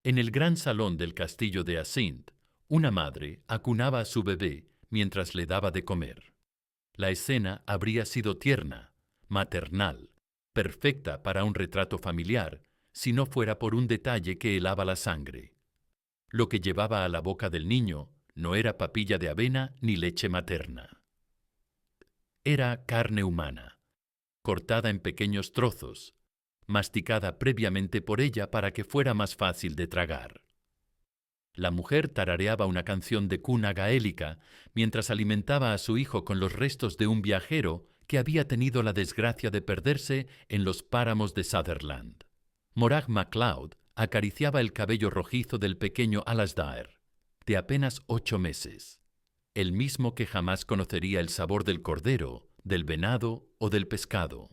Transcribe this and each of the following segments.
En el gran salón del castillo de Asint, una madre acunaba a su bebé mientras le daba de comer. La escena habría sido tierna, maternal, perfecta para un retrato familiar, si no fuera por un detalle que helaba la sangre. Lo que llevaba a la boca del niño no era papilla de avena ni leche materna. Era carne humana, cortada en pequeños trozos, masticada previamente por ella para que fuera más fácil de tragar. La mujer tarareaba una canción de cuna gaélica mientras alimentaba a su hijo con los restos de un viajero que había tenido la desgracia de perderse en los páramos de Sutherland. Morag MacLeod acariciaba el cabello rojizo del pequeño Alasdair, de apenas 8 meses, el mismo que jamás conocería el sabor del cordero, del venado o del pescado.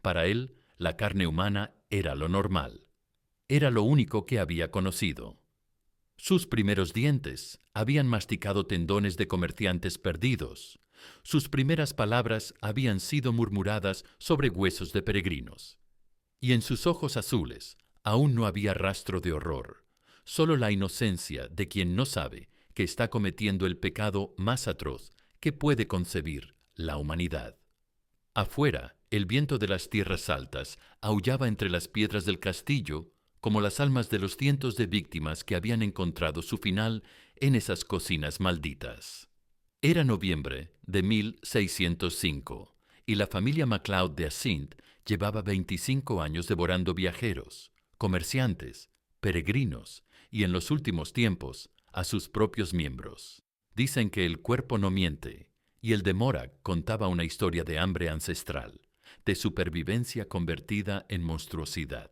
Para él, la carne humana era lo normal. Era lo único que había conocido. Sus primeros dientes habían masticado tendones de comerciantes perdidos. Sus primeras palabras habían sido murmuradas sobre huesos de peregrinos. Y en sus ojos azules aún no había rastro de horror, solo la inocencia de quien no sabe que está cometiendo el pecado más atroz que puede concebir la humanidad. Afuera, el viento de las tierras altas aullaba entre las piedras del castillo como las almas de los cientos de víctimas que habían encontrado su final en esas cocinas malditas. Era noviembre de 1605 y la familia MacLeod de Asint llevaba 25 años devorando viajeros, comerciantes, peregrinos y, en los últimos tiempos, a sus propios miembros. Dicen que el cuerpo no miente, y el de Morag contaba una historia de hambre ancestral, de supervivencia convertida en monstruosidad.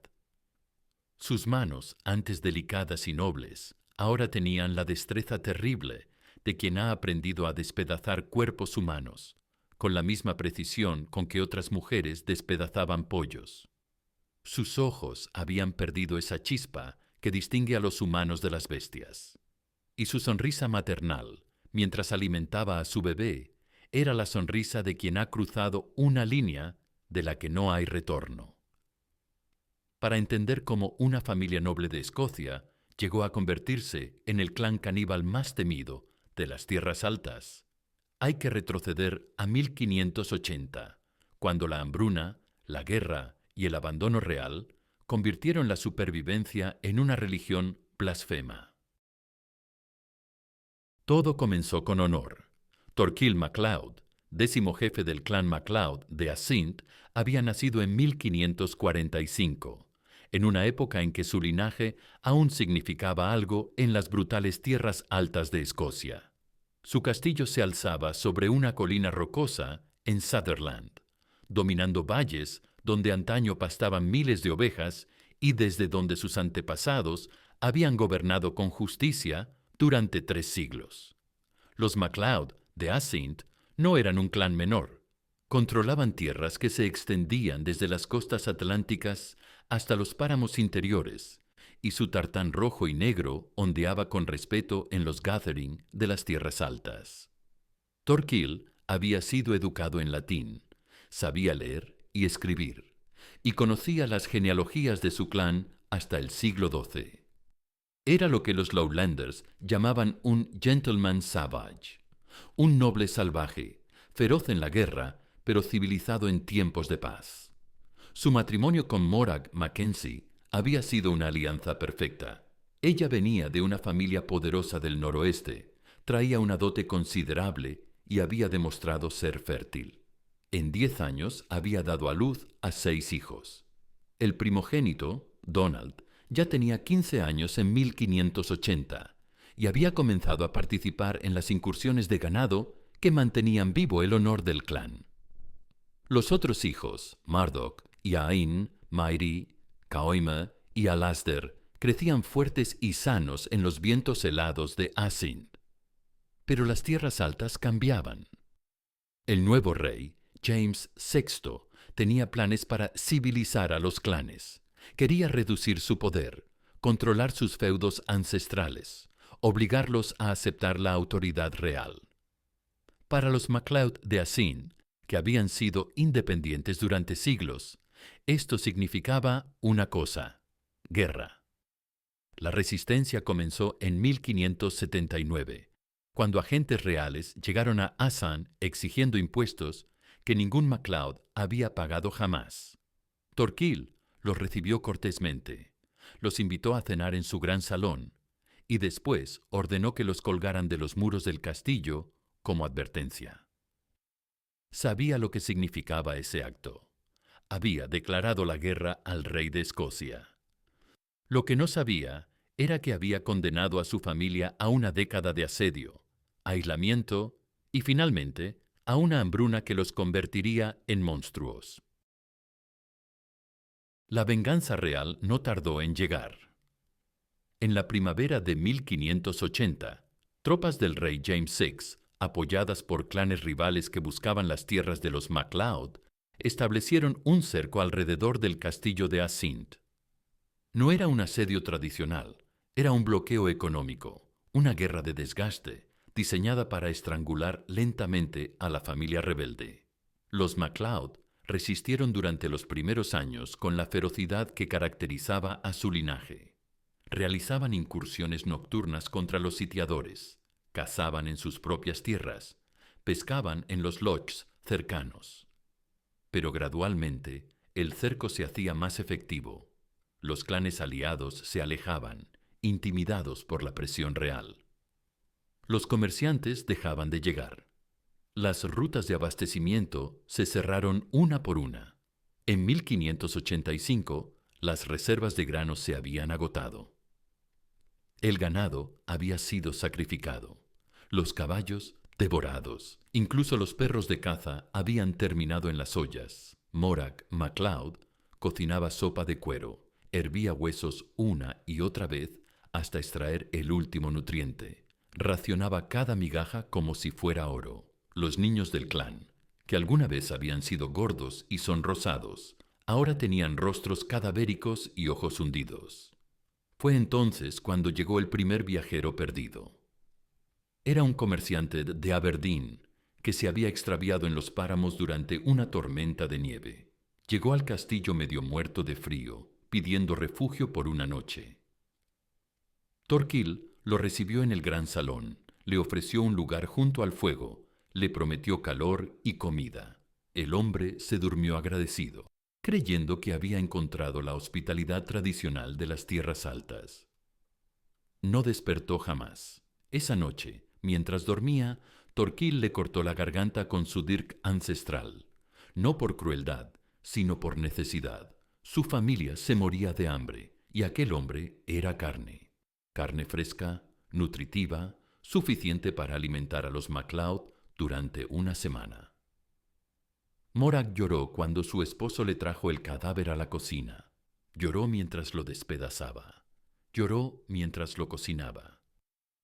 Sus manos, antes delicadas y nobles, ahora tenían la destreza terrible de quien ha aprendido a despedazar cuerpos humanos, con la misma precisión con que otras mujeres despedazaban pollos. Sus ojos habían perdido esa chispa que distingue a los humanos de las bestias. Y su sonrisa maternal, mientras alimentaba a su bebé, era la sonrisa de quien ha cruzado una línea de la que no hay retorno. Para entender cómo una familia noble de Escocia llegó a convertirse en el clan caníbal más temido de las tierras altas, hay que retroceder a 1580, cuando la hambruna, la guerra y el abandono real convirtieron la supervivencia en una religión blasfema. Todo comenzó con honor. Torquil MacLeod, 10º jefe del clan MacLeod de Asint, había nacido en 1545, en una época en que su linaje aún significaba algo en las brutales tierras altas de Escocia. Su castillo se alzaba sobre una colina rocosa en Sutherland, dominando valles donde antaño pastaban miles de ovejas y desde donde sus antepasados habían gobernado con justicia durante 3 siglos. Los MacLeod de Asint no eran un clan menor. Controlaban tierras que se extendían desde las costas atlánticas hasta los páramos interiores, y su tartán rojo y negro ondeaba con respeto en los gathering de las tierras altas. Torquil había sido educado en latín, sabía leer y escribir, y conocía las genealogías de su clan hasta el siglo XII. Era lo que los Lowlanders llamaban un gentleman savage, un noble salvaje, feroz en la guerra, pero civilizado en tiempos de paz. Su matrimonio con Morag Mackenzie había sido una alianza perfecta. Ella venía de una familia poderosa del noroeste, traía una dote considerable y había demostrado ser fértil. En 10 años había dado a luz a 6 hijos. El primogénito, Donald, ya tenía 15 años en 1580 y había comenzado a participar en las incursiones de ganado que mantenían vivo el honor del clan. Los otros hijos, Marduk, Iain, Mairi, Caoime y Alasdair, crecían fuertes y sanos en los vientos helados de Asint. Pero las tierras altas cambiaban. El nuevo rey, James VI, tenía planes para civilizar a los clanes. Quería reducir su poder, controlar sus feudos ancestrales, obligarlos a aceptar la autoridad real. Para los MacLeod de Asint, que habían sido independientes durante siglos, esto significaba una cosa: guerra. La resistencia comenzó en 1579, cuando agentes reales llegaron a Asan exigiendo impuestos que ningún MacLeod había pagado jamás. Torquil los recibió cortésmente, los invitó a cenar en su gran salón y después ordenó que los colgaran de los muros del castillo como advertencia. Sabía lo que significaba ese acto. Había declarado la guerra al rey de Escocia. Lo que no sabía era que había condenado a su familia a una década de asedio, aislamiento y, finalmente, a una hambruna que los convertiría en monstruos. La venganza real no tardó en llegar. En la primavera de 1580, tropas del rey James VI, apoyadas por clanes rivales que buscaban las tierras de los MacLeod, establecieron un cerco alrededor del castillo de Assynt. No era un asedio tradicional, era un bloqueo económico, una guerra de desgaste, diseñada para estrangular lentamente a la familia rebelde. Los MacLeod resistieron durante los primeros años con la ferocidad que caracterizaba a su linaje. Realizaban incursiones nocturnas contra los sitiadores, cazaban en sus propias tierras, pescaban en los lochs cercanos. Pero gradualmente el cerco se hacía más efectivo. Los clanes aliados se alejaban, intimidados por la presión real. Los comerciantes dejaban de llegar. Las rutas de abastecimiento se cerraron una por una. En 1585, las reservas de granos se habían agotado. El ganado había sido sacrificado. Los caballos, devorados. Incluso los perros de caza habían terminado en las ollas. Morag MacLeod cocinaba sopa de cuero, hervía huesos una y otra vez hasta extraer el último nutriente. Racionaba cada migaja como si fuera oro. Los niños del clan, que alguna vez habían sido gordos y sonrosados, ahora tenían rostros cadavéricos y ojos hundidos. Fue entonces cuando llegó el primer viajero perdido. Era un comerciante de Aberdeen que se había extraviado en los páramos durante una tormenta de nieve. Llegó al castillo medio muerto de frío, pidiendo refugio por una noche. Torquil lo recibió en el gran salón, le ofreció un lugar junto al fuego, le prometió calor y comida. El hombre se durmió agradecido, creyendo que había encontrado la hospitalidad tradicional de las tierras altas. No despertó jamás. Esa noche, mientras dormía, Torquil le cortó la garganta con su dirk ancestral, no por crueldad, sino por necesidad. Su familia se moría de hambre, y aquel hombre era carne. Carne fresca, nutritiva, suficiente para alimentar a los MacLeod durante una semana. Morag lloró cuando su esposo le trajo el cadáver a la cocina. Lloró mientras lo despedazaba. Lloró mientras lo cocinaba.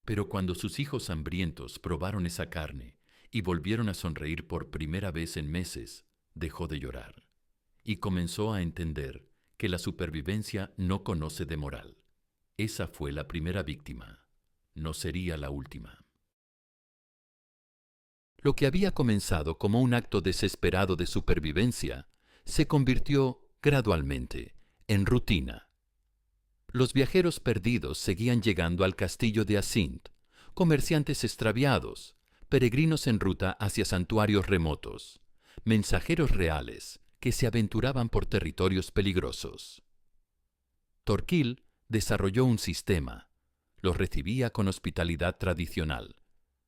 Pero cuando sus hijos hambrientos probaron esa carne y volvieron a sonreír por primera vez en meses, dejó de llorar y comenzó a entender que la supervivencia no conoce de moral. Esa fue la primera víctima. No sería la última. Lo que había comenzado como un acto desesperado de supervivencia se convirtió gradualmente en rutina. Los viajeros perdidos seguían llegando al castillo de Assynt, comerciantes extraviados, peregrinos en ruta hacia santuarios remotos, mensajeros reales que se aventuraban por territorios peligrosos. Torquil desarrolló un sistema. Los recibía con hospitalidad tradicional.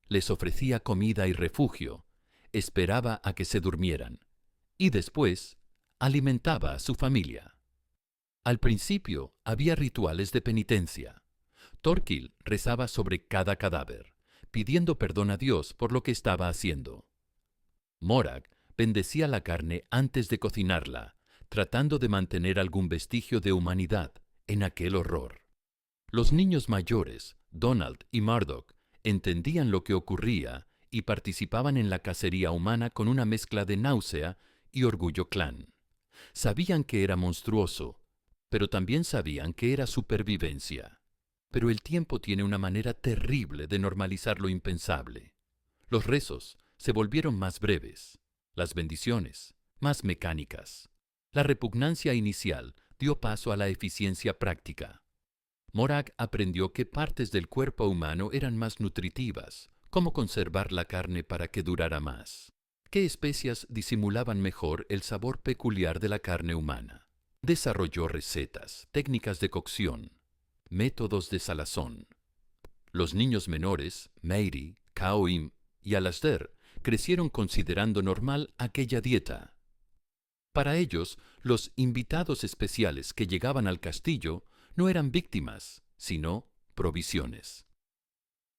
Les ofrecía comida y refugio, esperaba a que se durmieran y después alimentaba a su familia. Al principio había rituales de penitencia. Torquil rezaba sobre cada cadáver, pidiendo perdón a Dios por lo que estaba haciendo. Morag bendecía la carne antes de cocinarla, tratando de mantener algún vestigio de humanidad en aquel horror. Los niños mayores, Donald y Murdoch, entendían lo que ocurría y participaban en la cacería humana con una mezcla de náusea y orgullo clan. Sabían que era monstruoso, pero también sabían que era supervivencia. Pero el tiempo tiene una manera terrible de normalizar lo impensable. Los rezos se volvieron más breves, las bendiciones más mecánicas. La repugnancia inicial dio paso a la eficiencia práctica. Morag aprendió que partes del cuerpo humano eran más nutritivas, cómo conservar la carne para que durara más, qué especias disimulaban mejor el sabor peculiar de la carne humana. Desarrolló recetas, técnicas de cocción, métodos de salazón. Los niños menores, Mary, Kauim y Alasdair, crecieron considerando normal aquella dieta. Para ellos, los invitados especiales que llegaban al castillo no eran víctimas, sino provisiones.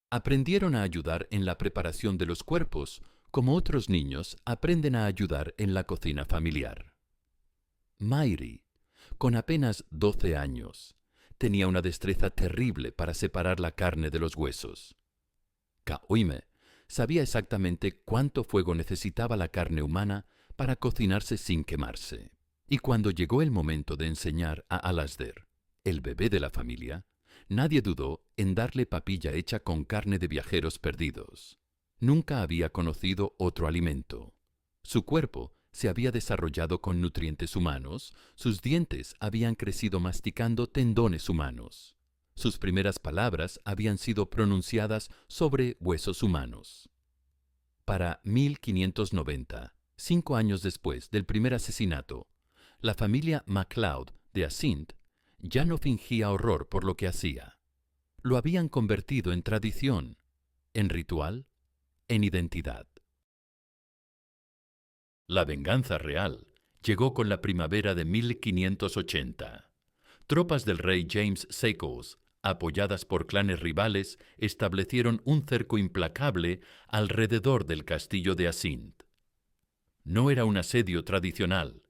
Aprendieron a ayudar en la preparación de los cuerpos, como otros niños aprenden a ayudar en la cocina familiar. Mary, con apenas 12 años, tenía una destreza terrible para separar la carne de los huesos. Kauime sabía exactamente cuánto fuego necesitaba la carne humana para cocinarse sin quemarse. Y cuando llegó el momento de enseñar a Alasdair, el bebé de la familia, nadie dudó en darle papilla hecha con carne de viajeros perdidos. Nunca había conocido otro alimento. Su cuerpo se había desarrollado con nutrientes humanos, sus dientes habían crecido masticando tendones humanos. Sus primeras palabras habían sido pronunciadas sobre huesos humanos. Para 1590, 5 años después del primer asesinato, la familia MacLeod de Assynt ya no fingía horror por lo que hacía. Lo habían convertido en tradición, en ritual, en identidad. La venganza real llegó con la primavera de 1580. Tropas del rey James Seacles, apoyadas por clanes rivales, establecieron un cerco implacable alrededor del castillo de Assynt. No era un asedio tradicional,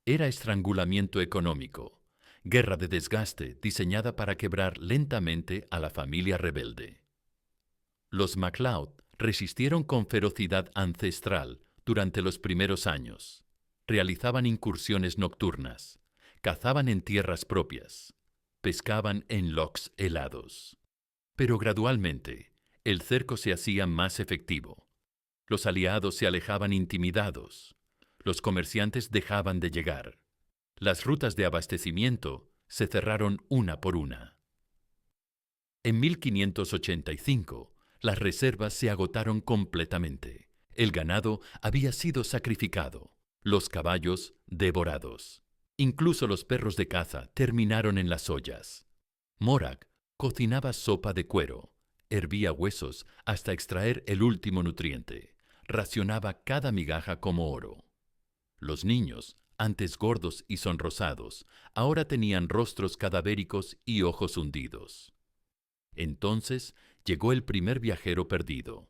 era estrangulamiento económico, guerra de desgaste diseñada para quebrar lentamente a la familia rebelde. Los MacLeod resistieron con ferocidad ancestral durante los primeros años. Realizaban incursiones nocturnas, cazaban en tierras propias, pescaban en lochs helados. Pero gradualmente, el cerco se hacía más efectivo. Los aliados se alejaban intimidados. Los comerciantes dejaban de llegar. Las rutas de abastecimiento se cerraron una por una. En 1585, las reservas se agotaron completamente. El ganado había sido sacrificado, los caballos devorados. Incluso los perros de caza terminaron en las ollas. Morag cocinaba sopa de cuero, hervía huesos hasta extraer el último nutriente, racionaba cada migaja como oro. Los niños, antes gordos y sonrosados, ahora tenían rostros cadavéricos y ojos hundidos. Entonces llegó el primer viajero perdido.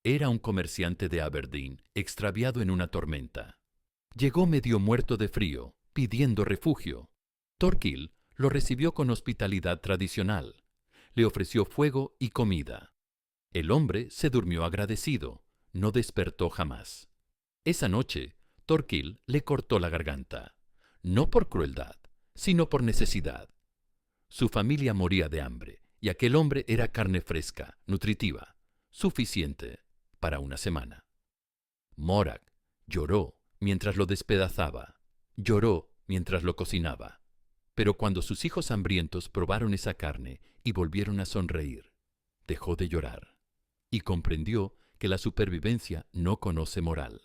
Era un comerciante de Aberdeen, extraviado en una tormenta. Llegó medio muerto de frío, pidiendo refugio. Thorkill lo recibió con hospitalidad tradicional. Le ofreció fuego y comida. El hombre se durmió agradecido, no despertó jamás. Esa noche, Thorkill le cortó la garganta, no por crueldad, sino por necesidad. Su familia moría de hambre, y aquel hombre era carne fresca, nutritiva, suficiente para una semana. Morag lloró mientras lo despedazaba, lloró mientras lo cocinaba. Pero cuando sus hijos hambrientos probaron esa carne y volvieron a sonreír, dejó de llorar y comprendió que la supervivencia no conoce moral.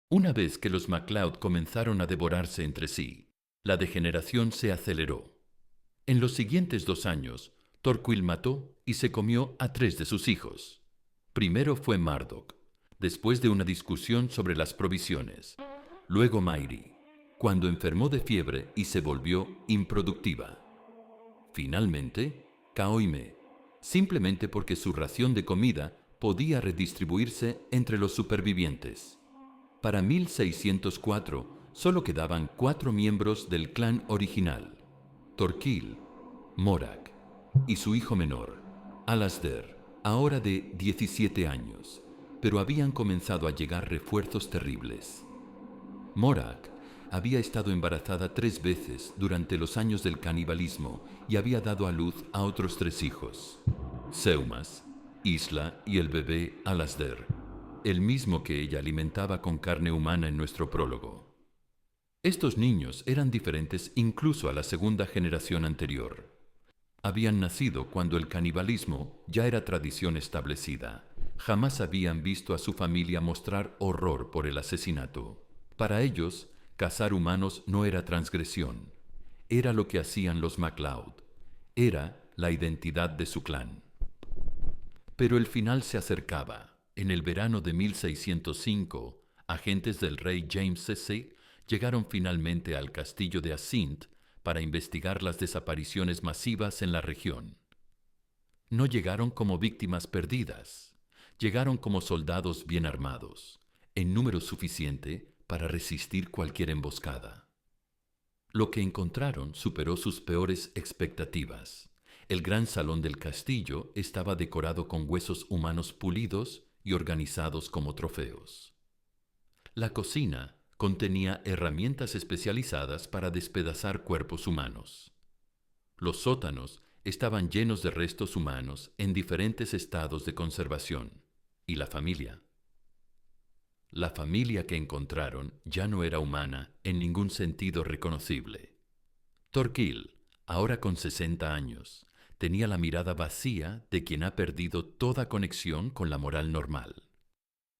Una vez que los MacLeod comenzaron a devorarse entre sí, la degeneración se aceleró. En los siguientes 2 años, Thorkill mató y se comió a 3 de sus hijos. Primero fue Marduk, después de una discusión sobre las provisiones. Luego Mary, cuando enfermó de fiebre y se volvió improductiva. Finalmente, Kauime, simplemente porque su ración de comida podía redistribuirse entre los supervivientes. Para 1604 solo quedaban 4 miembros del clan original: Thorkill, Morag y su hijo menor, Alasdair, ahora de 17 años, pero habían comenzado a llegar refuerzos terribles. Morag había estado embarazada 3 veces durante los años del canibalismo y había dado a luz a otros 3 hijos: Seumas, Isla y el bebé Alasdair, el mismo que ella alimentaba con carne humana en nuestro prólogo. Estos niños eran diferentes incluso a la segunda generación anterior. Habían nacido cuando el canibalismo ya era tradición establecida. Jamás habían visto a su familia mostrar horror por el asesinato. Para ellos, cazar humanos no era transgresión. Era lo que hacían los MacLeod. Era la identidad de su clan. Pero el final se acercaba. En el verano de 1605, agentes del rey James VI llegaron finalmente al castillo de Assynt para investigar las desapariciones masivas en la región. No llegaron como víctimas perdidas, llegaron como soldados bien armados, en número suficiente para resistir cualquier emboscada. Lo que encontraron superó sus peores expectativas. El gran salón del castillo estaba decorado con huesos humanos pulidos y organizados como trofeos. La cocina contenía herramientas especializadas para despedazar cuerpos humanos. Los sótanos estaban llenos de restos humanos en diferentes estados de conservación. ¿Y la familia? La familia que encontraron ya no era humana en ningún sentido reconocible. Thorkill, ahora con 60 años, tenía la mirada vacía de quien ha perdido toda conexión con la moral normal.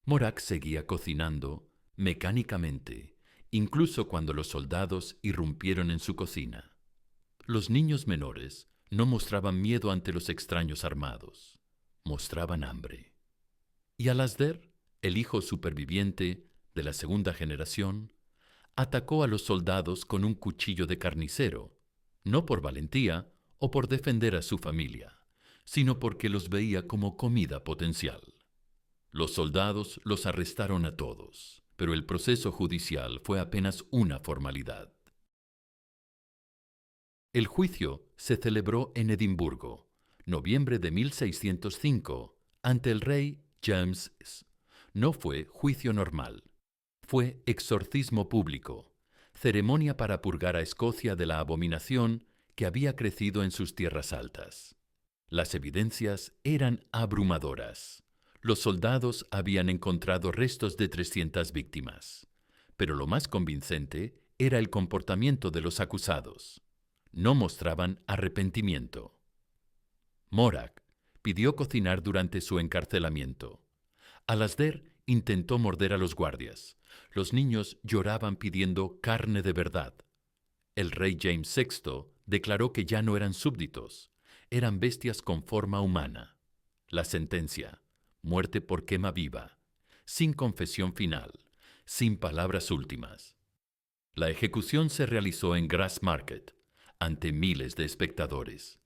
Morag seguía cocinando mecánicamente, incluso cuando los soldados irrumpieron en su cocina. Los niños menores no mostraban miedo ante los extraños armados, mostraban hambre. Y Alasdair, el hijo superviviente de la segunda generación, atacó a los soldados con un cuchillo de carnicero, no por valentía o por defender a su familia, sino porque los veía como comida potencial. Los soldados los arrestaron a todos, pero el proceso judicial fue apenas una formalidad. El juicio se celebró en Edimburgo, noviembre de 1605, ante el rey James. No fue juicio normal, fue exorcismo público, ceremonia para purgar a Escocia de la abominación que había crecido en sus tierras altas. Las evidencias eran abrumadoras. Los soldados habían encontrado restos de 300 víctimas, pero lo más convincente era el comportamiento de los acusados. No mostraban arrepentimiento. Morag pidió cocinar durante su encarcelamiento. Alasdair intentó morder a los guardias. Los niños lloraban pidiendo carne de verdad. El rey James VI declaró que ya no eran súbditos, eran bestias con forma humana. La sentencia: muerte por quema viva, sin confesión final, sin palabras últimas. La ejecución se realizó en Grassmarket, ante miles de espectadores.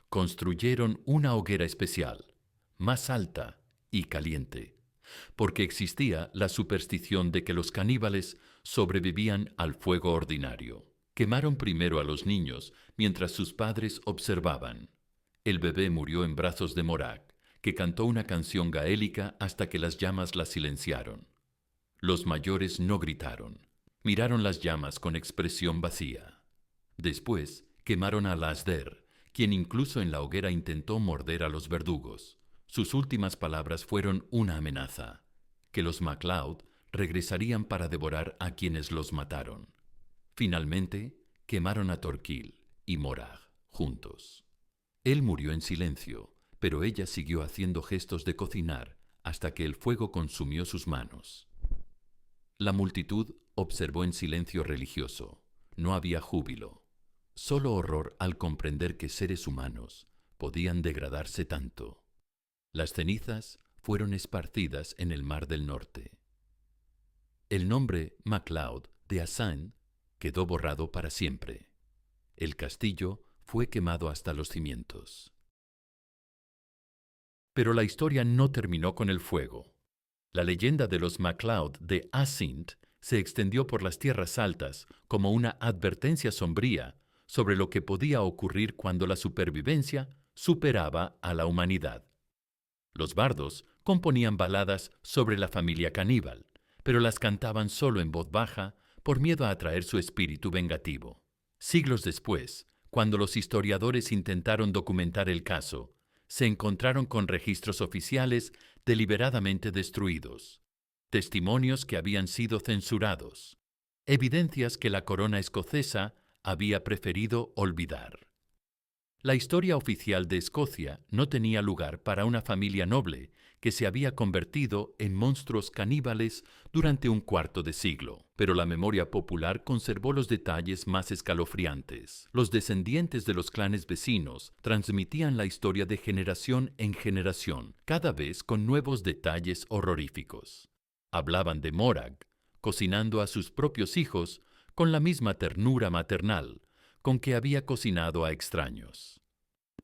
Construyeron una hoguera especial, más alta y caliente, porque existía la superstición de que los caníbales sobrevivían al fuego ordinario. Quemaron primero a los niños mientras sus padres observaban. El bebé murió en brazos de Morag, que cantó una canción gaélica hasta que las llamas la silenciaron. Los mayores no gritaron, miraron las llamas con expresión vacía. Después quemaron a Alasdair, quien incluso en la hoguera intentó morder a los verdugos. Sus últimas palabras fueron una amenaza, que los MacLeod regresarían para devorar a quienes los mataron. Finalmente, quemaron a Thorkill y Morag juntos. Él murió en silencio, pero ella siguió haciendo gestos de cocinar hasta que el fuego consumió sus manos. La multitud observó en silencio religioso. No había júbilo, solo horror al comprender que seres humanos podían degradarse tanto. Las cenizas fueron esparcidas en el Mar del Norte. El nombre MacLeod de Assynt quedó borrado para siempre. El castillo fue quemado hasta los cimientos. Pero la historia no terminó con el fuego. La leyenda de los MacLeod de Assynt se extendió por las tierras altas como una advertencia sombría sobre lo que podía ocurrir cuando la supervivencia superaba a la humanidad. Los bardos componían baladas sobre la familia caníbal, pero las cantaban solo en voz baja por miedo a atraer su espíritu vengativo. Siglos después, cuando los historiadores intentaron documentar el caso, se encontraron con registros oficiales deliberadamente destruidos, testimonios que habían sido censurados, evidencias que la corona escocesa había preferido olvidar. La historia oficial de Escocia no tenía lugar para una familia noble que se había convertido en monstruos caníbales durante un cuarto de siglo, pero la memoria popular conservó los detalles más escalofriantes. Los descendientes de los clanes vecinos transmitían la historia de generación en generación, cada vez con nuevos detalles horroríficos. Hablaban de Morag, cocinando a sus propios hijos con la misma ternura maternal con que había cocinado a extraños.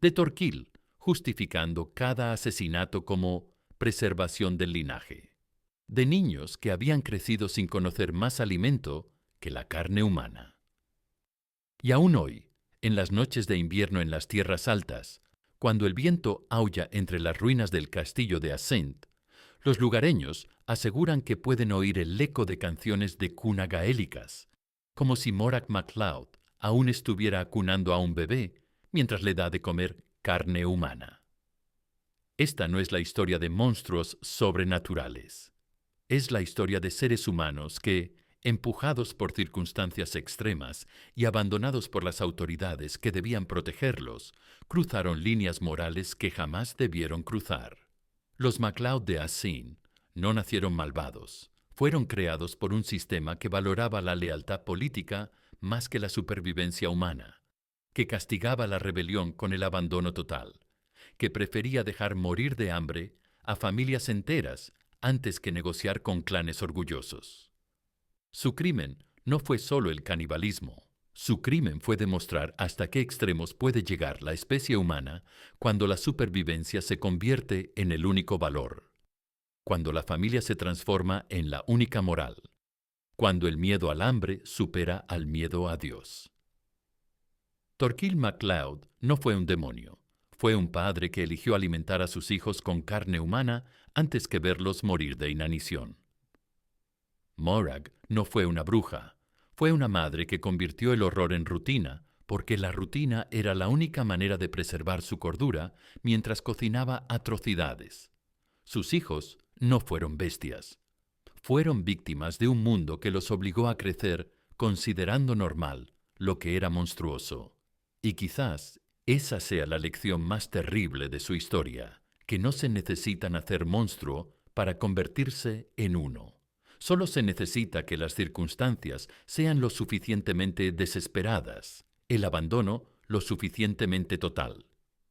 De Torquil, justificando cada asesinato como preservación del linaje. De niños que habían crecido sin conocer más alimento que la carne humana. Y aún hoy, en las noches de invierno en las tierras altas, cuando el viento aulla entre las ruinas del castillo de Assynt, los lugareños aseguran que pueden oír el eco de canciones de cuna gaélicas, como si Morag MacLeod aún estuviera acunando a un bebé mientras le da de comer carne humana. Esta no es la historia de monstruos sobrenaturales. Es la historia de seres humanos que, empujados por circunstancias extremas y abandonados por las autoridades que debían protegerlos, cruzaron líneas morales que jamás debieron cruzar. Los MacLeod de Assynt no nacieron malvados. Fueron creados por un sistema que valoraba la lealtad política más que la supervivencia humana, que castigaba la rebelión con el abandono total, que prefería dejar morir de hambre a familias enteras antes que negociar con clanes orgullosos. Su crimen no fue solo el canibalismo. Su crimen fue demostrar hasta qué extremos puede llegar la especie humana cuando la supervivencia se convierte en el único valor, cuando la familia se transforma en la única moral, cuando el miedo al hambre supera al miedo a Dios. Torquil MacLeod no fue un demonio, fue un padre que eligió alimentar a sus hijos con carne humana antes que verlos morir de inanición. Morag no fue una bruja, fue una madre que convirtió el horror en rutina, porque la rutina era la única manera de preservar su cordura mientras cocinaba atrocidades. Sus hijos no fueron bestias, fueron víctimas de un mundo que los obligó a crecer considerando normal lo que era monstruoso. Y quizás esa sea la lección más terrible de su historia, que no se necesita nacer monstruo para convertirse en uno. Solo se necesita que las circunstancias sean lo suficientemente desesperadas, el abandono lo suficientemente total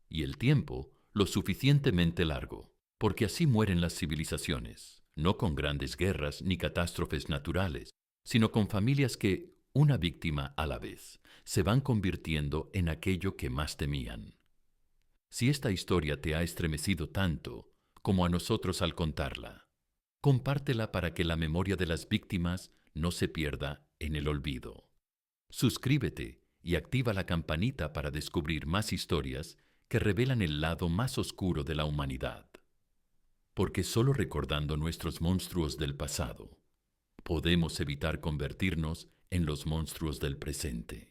y el tiempo lo suficientemente largo, porque así mueren las civilizaciones, no con grandes guerras ni catástrofes naturales, sino con familias que, una víctima a la vez, se van convirtiendo en aquello que más temían. Si esta historia te ha estremecido tanto como a nosotros al contarla, compártela para que la memoria de las víctimas no se pierda en el olvido. Suscríbete y activa la campanita para descubrir más historias que revelan el lado más oscuro de la humanidad. Porque solo recordando nuestros monstruos del pasado, podemos evitar convertirnos en los monstruos del presente.